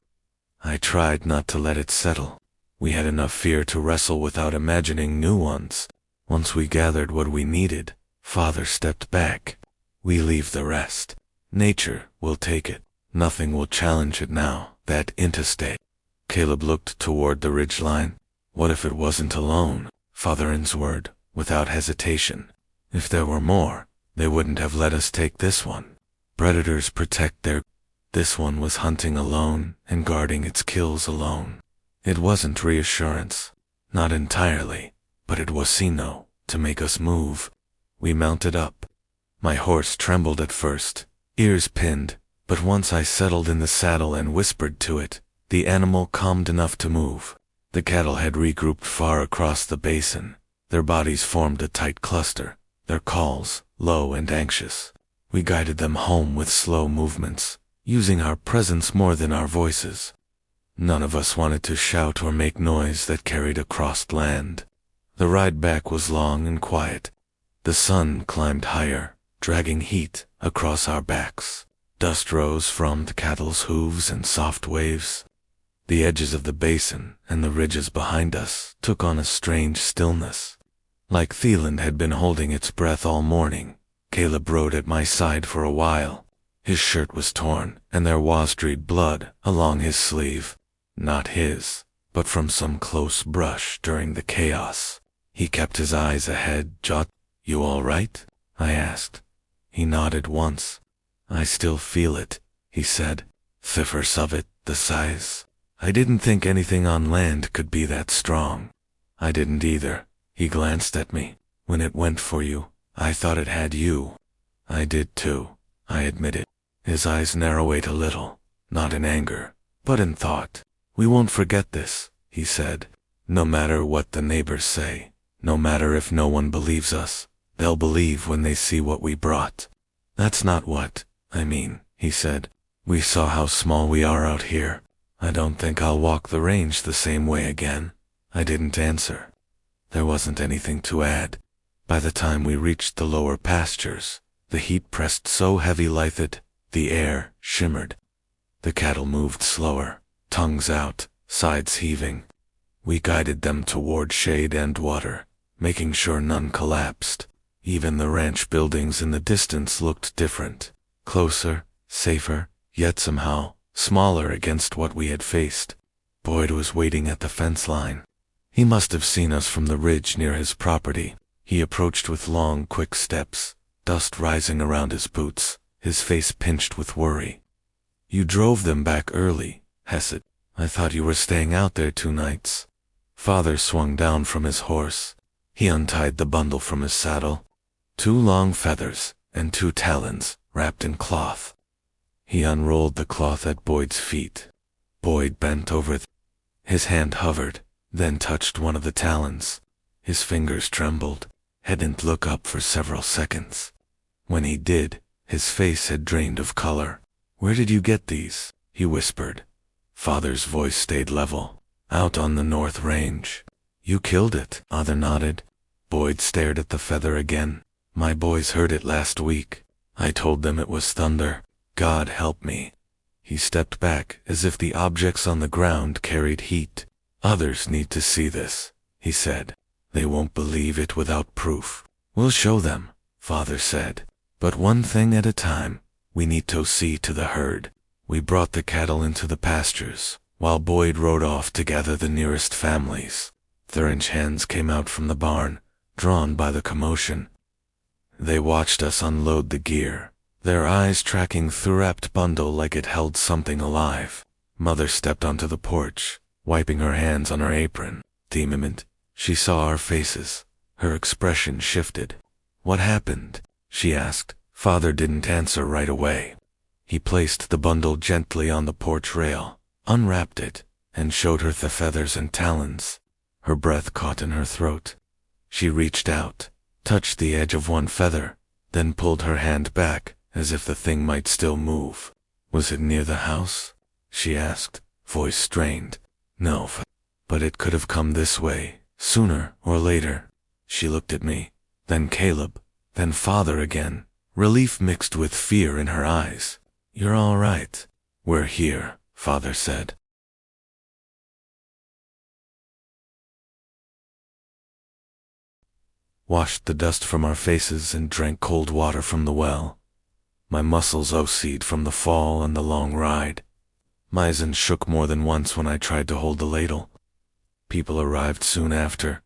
I tried not to let it settle. We had enough fear to wrestle without imagining new ones. Once we gathered what we needed, Father stepped back. "We leave the rest. Nature will take it. Nothing will challenge it now, that interstate." Caleb looked toward the ridgeline. "What if it wasn't alone?" Father's word, without hesitation. "If there were more, they wouldn't have let us take this one. Predators protect their... This one was hunting alone and guarding its kills alone." It wasn't reassurance. Not entirely, but it was enough to make us move. We mounted up. My horse trembled at first, ears pinned, but once I settled in the saddle and whispered to it, the animal calmed enough to move. The cattle had regrouped far across the basin. Their bodies formed a tight cluster, their calls low and anxious. We guided them home with slow movements, using our presence more than our voices. None of us wanted to shout or make noise that carried across land. The ride back was long and quiet. The sun climbed higher, dragging heat across our backs. Dust rose from the cattle's hooves in soft waves. The edges of the basin and the ridges behind us took on a strange stillness. Like Thieland had been holding its breath all morning. Caleb rode at my side for a while. His shirt was torn, and there was dried blood along his sleeve. Not his, but from some close brush during the chaos. He kept his eyes ahead. "Jot, you all right?" I asked. He nodded once. "I still feel it," he said. "The force of it, the size. I didn't think anything on land could be that strong." "I didn't either." He glanced at me. "When it went for you, I thought it had you." "I did too," I admitted. His eyes narrowed a little, not in anger, but in thought. "We won't forget this," he said. "No matter what the neighbors say, no matter if no one believes us, they'll believe when they see what we brought." "That's not what I mean," he said. "We saw how small we are out here. I don't think I'll walk the range the same way again." I didn't answer. There wasn't anything to add. By the time we reached the lower pastures, the heat pressed so heavy that the air shimmered. The cattle moved slower, tongues out, sides heaving. We guided them toward shade and water, making sure none collapsed. Even the ranch buildings in the distance looked different, closer, safer, yet somehow smaller against what we had faced. Boyd was waiting at the fence line. He must have seen us from the ridge near his property. He approached with long, quick steps, dust rising around his boots, his face pinched with worry. "You drove them back early, Hesed. I thought you were staying out there 2 nights. Father swung down from his horse. He untied the bundle from his saddle. 2 long feathers and 2 talons wrapped in cloth. He unrolled the cloth at Boyd's feet. Boyd bent over. His hand hovered, then touched one of the talons. His fingers trembled. He didn't look up for several seconds. When he did, his face had drained of color. "Where did you get these?" he whispered. Father's voice stayed level. "Out on the North Range." "You killed it," Father nodded. Boyd stared at the feather again. "My boys heard it last week. I told them it was thunder. God help me." He stepped back as if the objects on the ground carried heat. "Others need to see this," he said. "They won't believe it without proof." "We'll show them," Father said. "But one thing at a time. We need to see to the herd." We brought the cattle into the pastures, while Boyd rode off to gather the nearest families. The ranch hands came out from the barn, drawn by the commotion. They watched us unload the gear, their eyes tracking the wrapped bundle like it held something alive. Mother stepped onto the porch, wiping her hands on her apron. The moment she saw our faces, her expression shifted. "What happened?" she asked. Father didn't answer right away. He placed the bundle gently on the porch rail, unwrapped it, and showed her the feathers and talons. Her breath caught in her throat. She reached out, touched the edge of one feather, then pulled her hand back, as if the thing might still move. "Was it near the house?" she asked, voice strained. "No, but it could have come this way, sooner or later." She looked at me, then Caleb, then Father again, relief mixed with fear in her eyes. "You're all right. We're here," Father said. Washed the dust from our faces and drank cold water from the well. My muscles OC'd from the fall and the long ride. Maizen shook more than once when I tried to hold the ladle. People arrived soon after.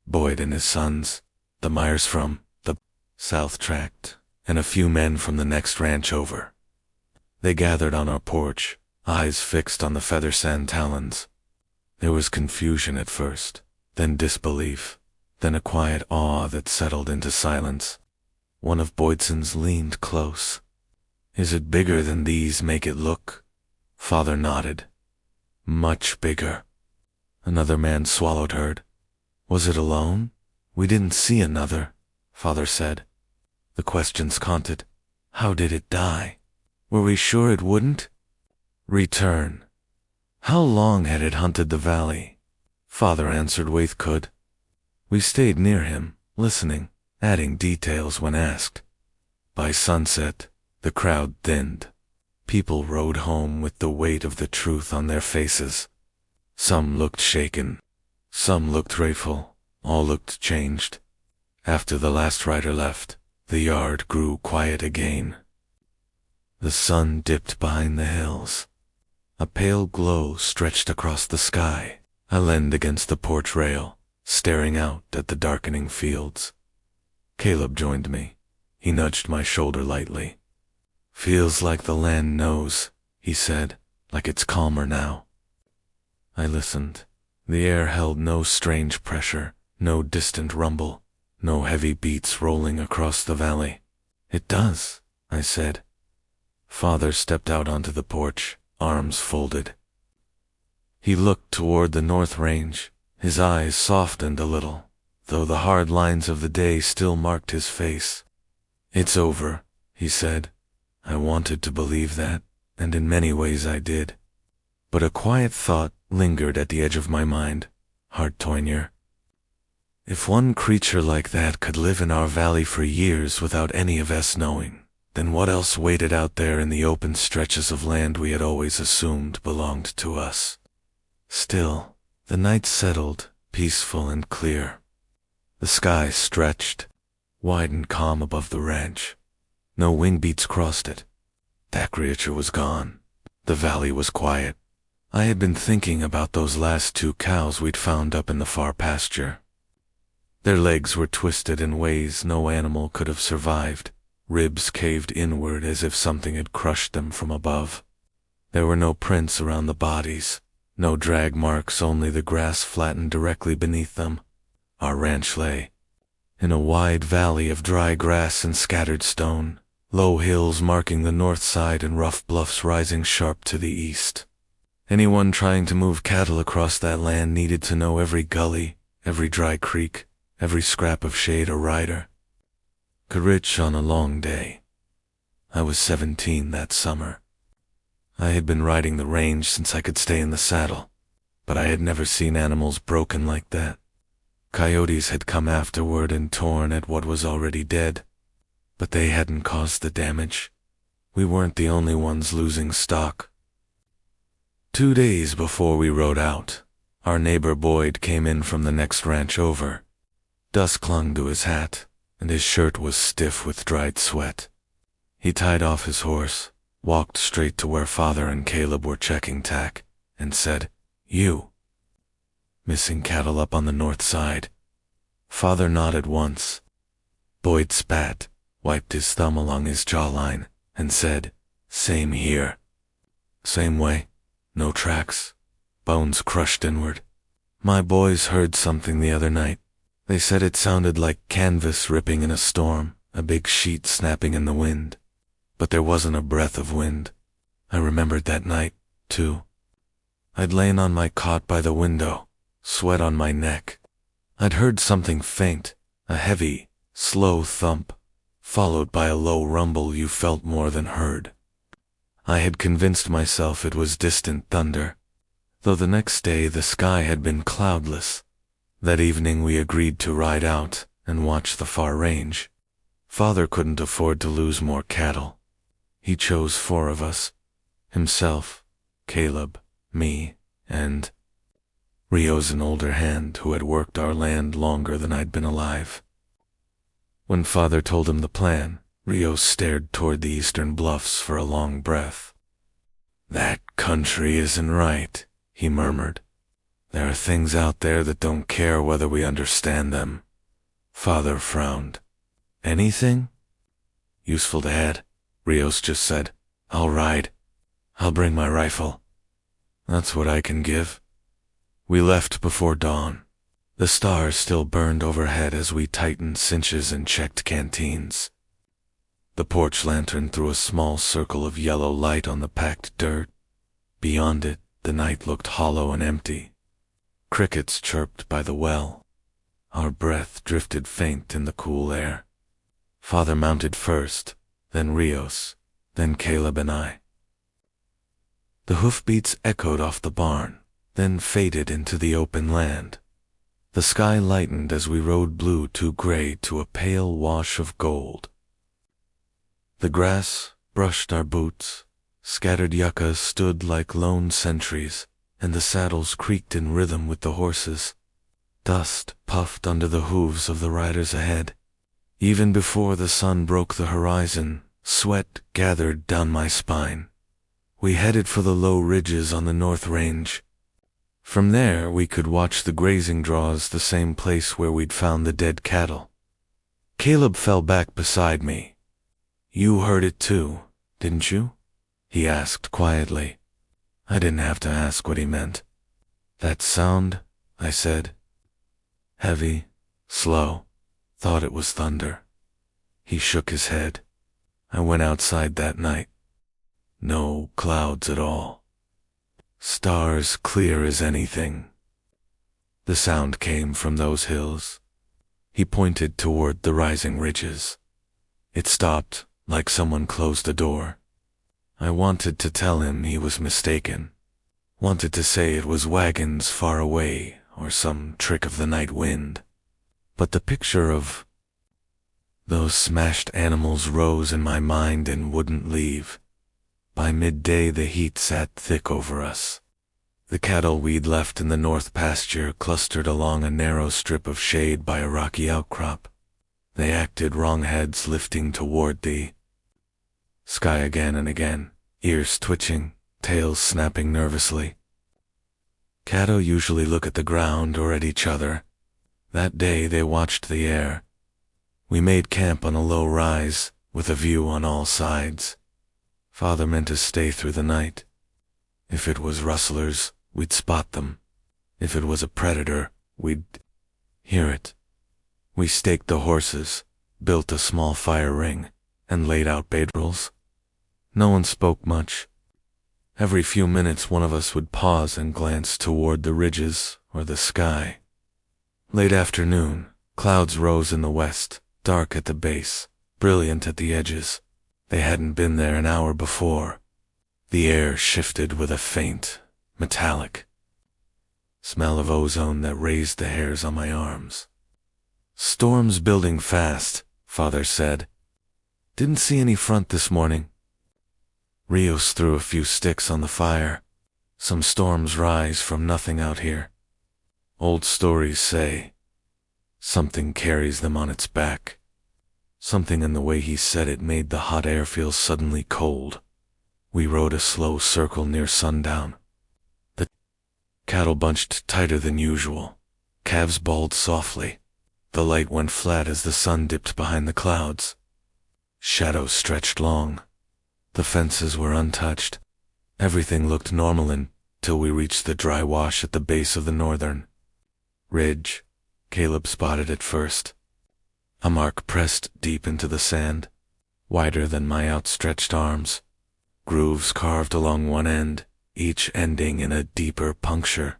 Boyd and his sons, the Myers from the South Tract, and a few men from the next ranch over. They gathered on our porch, eyes fixed on the feather sand talons. There was confusion at first, then disbelief, then a quiet awe that settled into silence. One of Boydson's leaned close. "Is it bigger than these make it look?" Father nodded. "Much bigger." Another man swallowed hard. "Was it alone?" "We didn't see another," Father said. The questions haunted. How did it die? Were we sure it wouldn't return? How long had it hunted the valley? Father answered Waith could. We stayed near him, listening, adding details when asked. By sunset, the crowd thinned. People rode home with the weight of the truth on their faces. Some looked shaken. Some looked grateful. All looked changed. After the last rider left, the yard grew quiet again. The sun dipped behind the hills. A pale glow stretched across the sky. I leaned against the porch rail, staring out at the darkening fields. Caleb joined me. He nudged my shoulder lightly. "Feels like the land knows," he said, "like it's calmer now." I listened. The air held no strange pressure, no distant rumble, no heavy beats rolling across the valley. "It does," I said. Father stepped out onto the porch, arms folded. He looked toward the north range. His eyes softened a little, though the hard lines of the day still marked his face. "It's over," he said. I wanted to believe that, and in many ways I did. But a quiet thought lingered at the edge of my mind. Hartoiner. If one creature like that could live in our valley for years without any of us knowing, then what else waited out there in the open stretches of land we had always assumed belonged to us? Still, the night settled, peaceful and clear. The sky stretched, wide and calm above the ranch. No wing beats crossed it. That creature was gone. The valley was quiet. I had been thinking about those last 2 cows we'd found up in the far pasture. Their legs were twisted in ways no animal could have survived, ribs caved inward as if something had crushed them from above. There were no prints around the bodies, no drag marks, only the grass flattened directly beneath them. Our ranch lay in a wide valley of dry grass and scattered stone, low hills marking the north side and rough bluffs rising sharp to the east. Anyone trying to move cattle across that land needed to know every gully, every dry creek, every scrap of shade or rider. Could reach on a long day. I was 17 that summer. I had been riding the range since I could stay in the saddle, but I had never seen animals broken like that. Coyotes had come afterward and torn at what was already dead, but they hadn't caused the damage. We weren't the only ones losing stock. 2 days before we rode out, our neighbor Boyd came in from the next ranch over. Dust clung to his hat, and his shirt was stiff with dried sweat. He tied off his horse, walked straight to where Father and Caleb were checking tack, and said, "You." "Missing cattle up on the north side." Father nodded once. Boyd spat, wiped his thumb along his jawline, and said, "Same here." "Same way. No tracks. Bones crushed inward. My boys heard something the other night. They said it sounded like canvas ripping in a storm, a big sheet snapping in the wind. But there wasn't a breath of wind. I remembered that night, too. I'd lain on my cot by the window, sweat on my neck. I'd heard something faint, a heavy, slow thump, followed by a low rumble you felt more than heard. I had convinced myself it was distant thunder, though the next day the sky had been cloudless. That evening we agreed to ride out and watch the far range. Father couldn't afford to lose more cattle. He chose 4 of us: himself, Caleb, me, and Rio's an older hand who had worked our land longer than I'd been alive. When Father told him the plan, Rio stared toward the eastern bluffs for a long breath. "That country isn't right," he murmured. "There are things out there that don't care whether we understand them." Father frowned. "Anything?" "Useful to add," Rios just said. "I'll ride. I'll bring my rifle. That's what I can give." We left before dawn. The stars still burned overhead as we tightened cinches and checked canteens. The porch lantern threw a small circle of yellow light on the packed dirt. Beyond it, the night looked hollow and empty. Crickets chirped by the well. Our breath drifted faint in the cool air. Father mounted first, then Rios, then Caleb and I. The hoofbeats echoed off the barn, then faded into the open land. The sky lightened as we rode blue to gray to a pale wash of gold. The grass brushed our boots, scattered yuccas stood like lone sentries, and the saddles creaked in rhythm with the horses. Dust puffed under the hooves of the riders ahead. Even before the sun broke the horizon, sweat gathered down my spine. We headed for the low ridges on the north range. From there we could watch the grazing draws, the same place where we'd found the dead cattle. Caleb fell back beside me. "You heard it too, didn't you?" he asked quietly. I didn't have to ask what he meant. "That sound," I said. "Heavy, slow. Thought it was thunder." He shook his head. I went outside that night. No clouds at all. Stars clear as anything. The sound came from those hills. He pointed toward the rising ridges. It stopped, like someone closed a door. I wanted to tell him he was mistaken. Wanted to say it was wagons far away or some trick of the night wind. But the picture of those smashed animals rose in my mind and wouldn't leave. By midday the heat sat thick over us. The cattle we'd left in the north pasture clustered along a narrow strip of shade by a rocky outcrop. They acted wrong, heads lifting toward the sky again and again, ears twitching, tails snapping nervously. Cattle usually look at the ground or at each other. That day they watched the air. We made camp on a low rise, with a view on all sides. Father meant to stay through the night. If it was rustlers, we'd spot them. If it was a predator, we'd hear it. We staked the horses, built a small fire ring, and laid out bedrolls. No one spoke much. Every few minutes one of us would pause and glance toward the ridges or the sky. Late afternoon, clouds rose in the west, dark at the base, brilliant at the edges. They hadn't been there an hour before. The air shifted with a faint, metallic smell of ozone that raised the hairs on my arms. "Storm's building fast," Father said. "Didn't see any front this morning." Rios threw a few sticks on the fire. "Some storms rise from nothing out here. Old stories say something carries them on its back." Something in the way he said it made the hot air feel suddenly cold. We rode a slow circle near sundown. The Cattle bunched tighter than usual. Calves bawled softly. The light went flat as the sun dipped behind the clouds. Shadows stretched long. The fences were untouched. Everything looked normal until we reached the dry wash at the base of the northern ridge. Caleb spotted it first. A mark pressed deep into the sand, wider than my outstretched arms. Grooves carved along one end, each ending in a deeper puncture.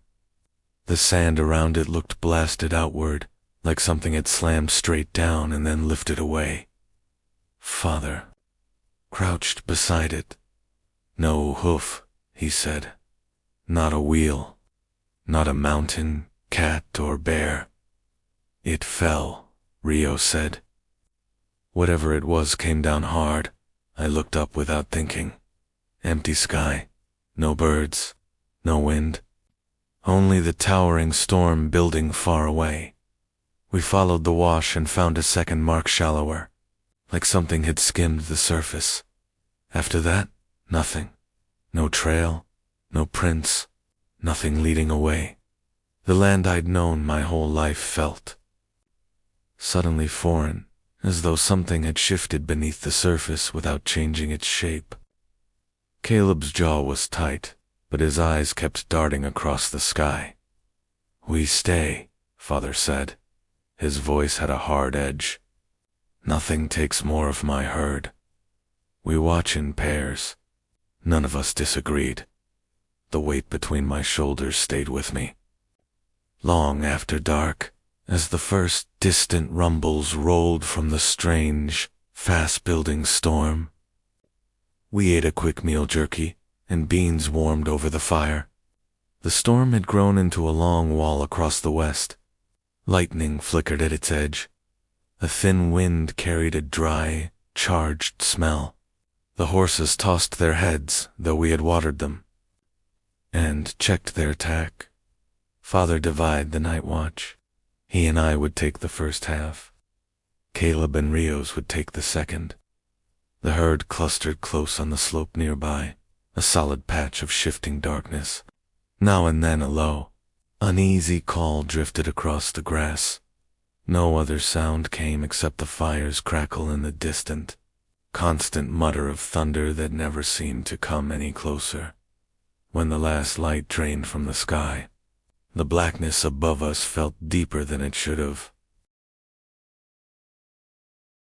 The sand around it looked blasted outward, like something had slammed straight down and then lifted away. Father crouched beside it. No hoof, he said. Not a wheel. Not a mountain, cat, or bear. It fell, Rio said. Whatever it was came down hard. I looked up without thinking. Empty sky. No birds. No wind. Only the towering storm building far away. We followed the wash and found a second mark shallower, like something had skimmed the surface. After that, nothing. No trail, no prints, nothing leading away. The land I'd known my whole life felt suddenly foreign, as though something had shifted beneath the surface without changing its shape. Caleb's jaw was tight, but his eyes kept darting across the sky. "We stay," Father said. His voice had a hard edge. "Nothing takes more of my herd. We watch in pairs." None of us disagreed. The weight between my shoulders stayed with me. Long after dark, as the first distant rumbles rolled from the strange, fast-building storm, we ate a quick meal jerky and beans warmed over the fire. The storm had grown into a long wall across the west. Lightning flickered at its edge. A thin wind carried a dry, charged smell. The horses tossed their heads, though we had watered them, and checked their tack. Father divided the night watch. He and I would take the first half. Caleb and Rios would take the second. The herd clustered close on the slope nearby, a solid patch of shifting darkness. Now and then a low, uneasy call drifted across the grass. No other sound came except the fire's crackle in the distant, constant mutter of thunder that never seemed to come any closer. When the last light drained from the sky, the blackness above us felt deeper than it should have.